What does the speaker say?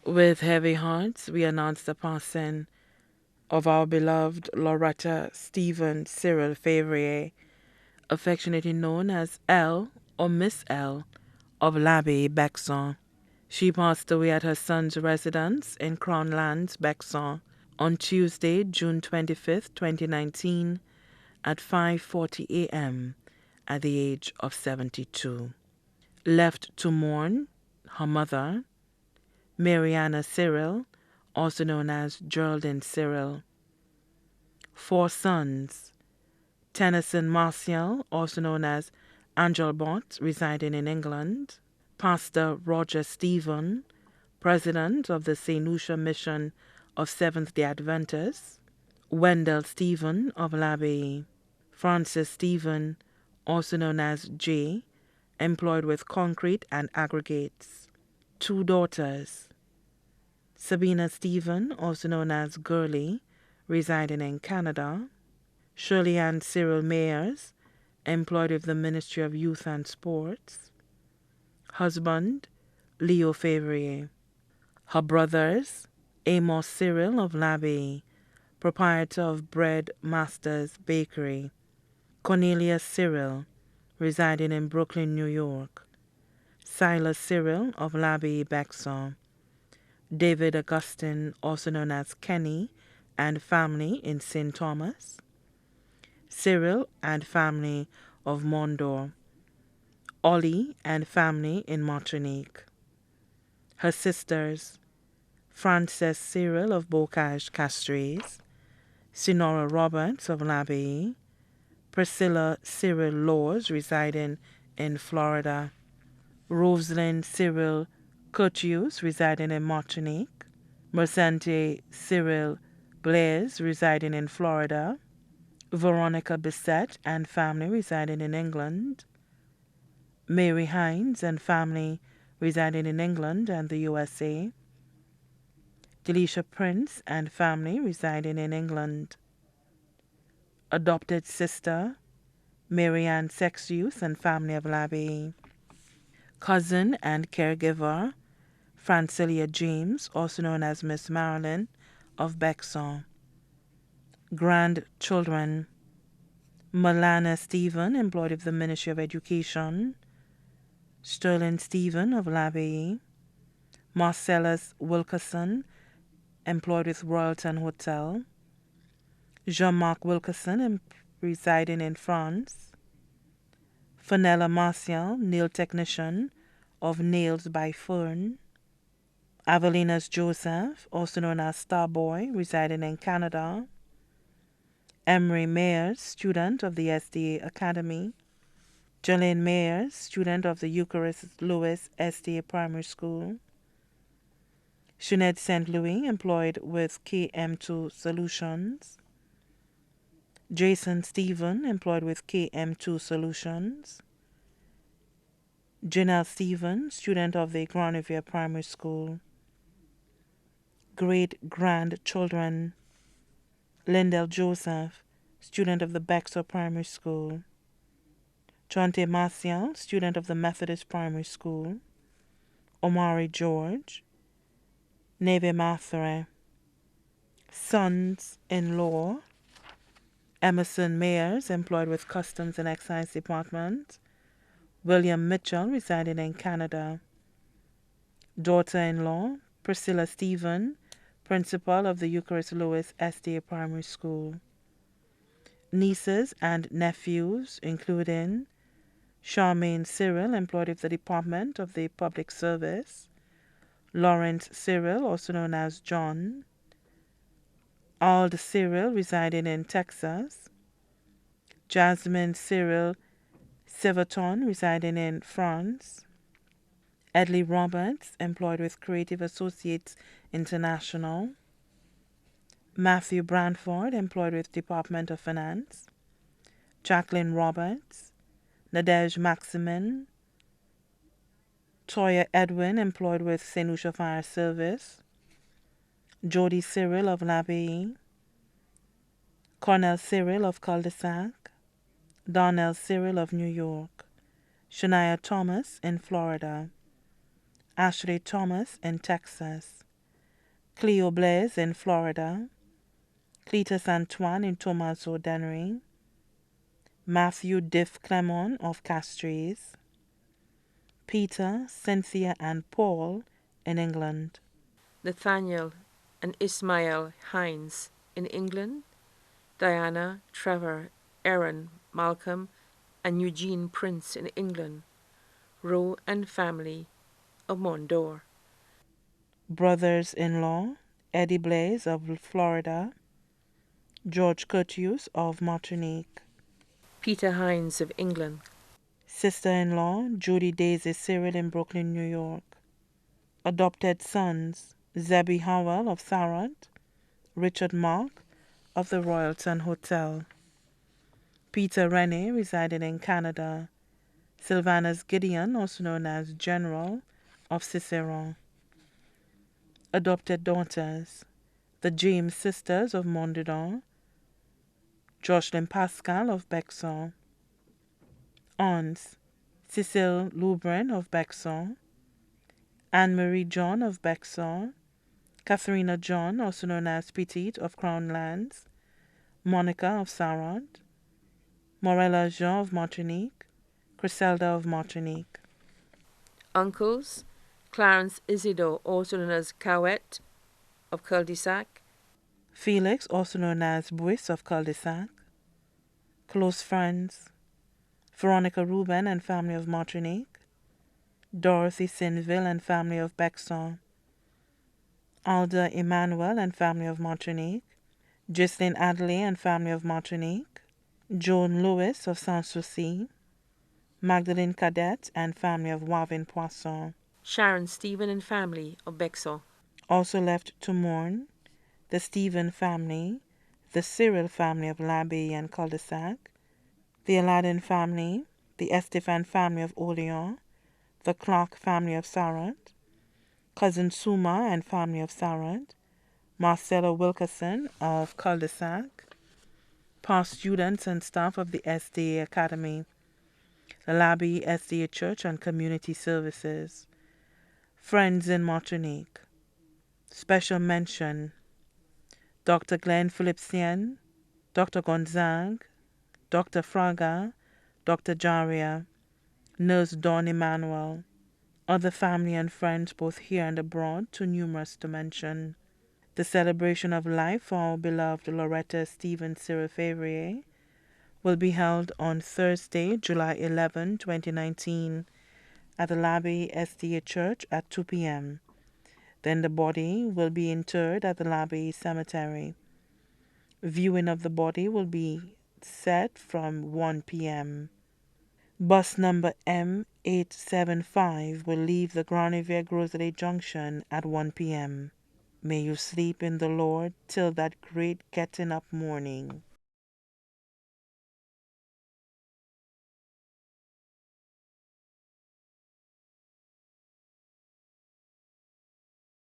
With heavy hearts, we announce the passing of our beloved Lauretta Stephen Cyril Freviere, affectionately known as L or Miss L of l'Abbaye, Bexon. She passed away at her son's residence in Crown Lands, Bexon, on Tuesday, June 25th, 2019, at 5:40 a.m. at the age of 72. Left to mourn, her mother, Mariana Cyril, also known as Geraldine Cyril. 4 sons, Tennyson Martial, also known as Angelbot, residing in England. Pastor Roger Stephen, president of the St. Lucia Mission of Seventh-day Adventists. Wendell Stephen of l'Abbaye. Francis Stephen, also known as J, employed with concrete and aggregates. 2 daughters, Sabina Stephen, also known as Gurley, residing in Canada. Shirley Ann Cyril Mayers, employed with the Ministry of Youth and Sports. Husband, Leo Freviere. Her brothers, Amos Cyril of l'Abbaye, proprietor of Bread Masters Bakery. Cornelius Cyril, residing in Brooklyn, New York. Silas Cyril of l'Abbaye, Bexon. David Augustine, also known as Kenny, and family in St. Thomas. Cyril and family of Mondor. Ollie and family in Martinique. Her sisters, Frances Cyril of Bocage Castries, Sinora Roberts of l'Abbaye, Priscilla Cyril Laws, residing in Florida, Rosalind Cyril Curtius, residing in Martinique, Mercante Cyril Blaise, residing in Florida, Veronica Bissett and family residing in England, Mary Hines and family residing in England and the USA, Delisha Prince and family residing in England, adopted sister Marianne Sexius and family of l'Abbaye, cousin and caregiver Francilia James, also known as Miss Marilyn of Bexon, grandchildren Malana Stephen, employed with the Ministry of Education, Sterling Stephen of l'Abbaye, Marcellus Wilkerson, employed with Royalton Hotel, Jean-Marc Wilkerson, residing in France, Fenella Martial, nail technician of Nails by Fern, Avelinas Joseph, also known as Starboy, residing in Canada, Emery Mayers, student of the SDA Academy, Jolene Mayers, student of the Eucharist Lewis SDA Primary School, Sinead St. Louis, employed with KM2 Solutions, Jason Stephen, employed with KM2 Solutions, Janelle Stephen, student of the Grand Riviere Primary School, great-grandchildren, Lindell Joseph, student of the Bexar Primary School, Jonte Martial, student of the Methodist Primary School, Omari George, Neve Mathare, sons-in-law, Emerson Mayers, employed with Customs and Excise Department, William Mitchell, residing in Canada, daughter-in-law, Priscilla Stephen, principal of the Eucharist Lewis SDA Primary School, nieces and nephews, including Charmaine Cyril, employed with the Department of the Public Service, Lawrence Cyril, also known as John, Ald Cyril, residing in Texas, Jasmine Cyril Severton, residing in France, Edley Roberts, employed with Creative Associates International, Matthew Branford, employed with Department of Finance, Jacqueline Roberts, Nadege Maximin, Toya Edwin, employed with St. Lucia Fire Service, Jody Cyril of l'Abbaye, Cornell Cyril of Cul-de-Sac, Donnell Cyril of New York, Shania Thomas in Florida, Ashley Thomas in Texas, Cleo Blaise in Florida, Cletus Antoine in Tommaso Dennery, Matthew Diff Clement of Castries, Peter, Cynthia, and Paul in England, Nathaniel and Ismael Hines in England, Diana, Trevor, Aaron, Malcolm, and Eugene Prince in England, Rowe and family of Mondor, brothers-in-law, Eddie Blaise of Florida, George Curtius of Martinique, Peter Hines of England, sister-in-law, Judy Daisy Cyril in Brooklyn, New York, adopted sons, Zebby Howell of Sarant, Richard Mark of the Royalton Hotel, Peter Rene residing in Canada, Sylvanus Gideon, also known as General of Ciceron, adopted daughters, the James sisters of Mondadon, Jocelyn Pascal of Bexon, aunts, Cecile Lubrin of Bexon, Anne-Marie John of Bexon, Katharina John, also known as Petite of Crown Lands, Monica of Sarant, Morella Jean of Martinique, Griselda of Martinique, uncles, Clarence Isidore, also known as Cowet of Cul-de-Sac, Felix, also known as Buis of Cul-de-Sac, close friends, Veronica Ruben and family of Martinique, Dorothy Sinville and family of Bexon, Alda Emmanuel and family of Martinique, Ghislaine Adelaide and family of Martinique, Joan Lewis of Sanssouci, Magdalene Cadet and family of Wavin Poisson. Sharon Stephen and family of Bexon, Also left to mourn the Stephen family, the Cyril family of l'Abbaye and Cul-de-Sac, the Aladdin family, the Estefan family of Orleans, the Clark family of Sarant, cousin Suma and family of Sarant, Marcella Wilkerson of Cul-de-Sac, past students and staff of the SDA Academy, the L'Abbaye SDA Church and Community Services, friends in Martinique. Special mention, Dr. Glenn Philipsien, Dr. Gonzague, Dr. Fraga, Dr. Jaria, Nurse Dawn Emmanuel, other family and friends both here and abroad, too numerous to mention. The celebration of life for our beloved Lauretta Stephen Cyril Freviere will be held on Thursday, July 11, 2019, at the L'Abbaye SDA Church at 2 p.m. Then the body will be interred at the L'Abbaye Cemetery. Viewing of the body will be set from 1 p.m. Bus number M875 will leave the Granivier Grocery Junction at 1 p.m. May you sleep in the Lord till that great getting up morning.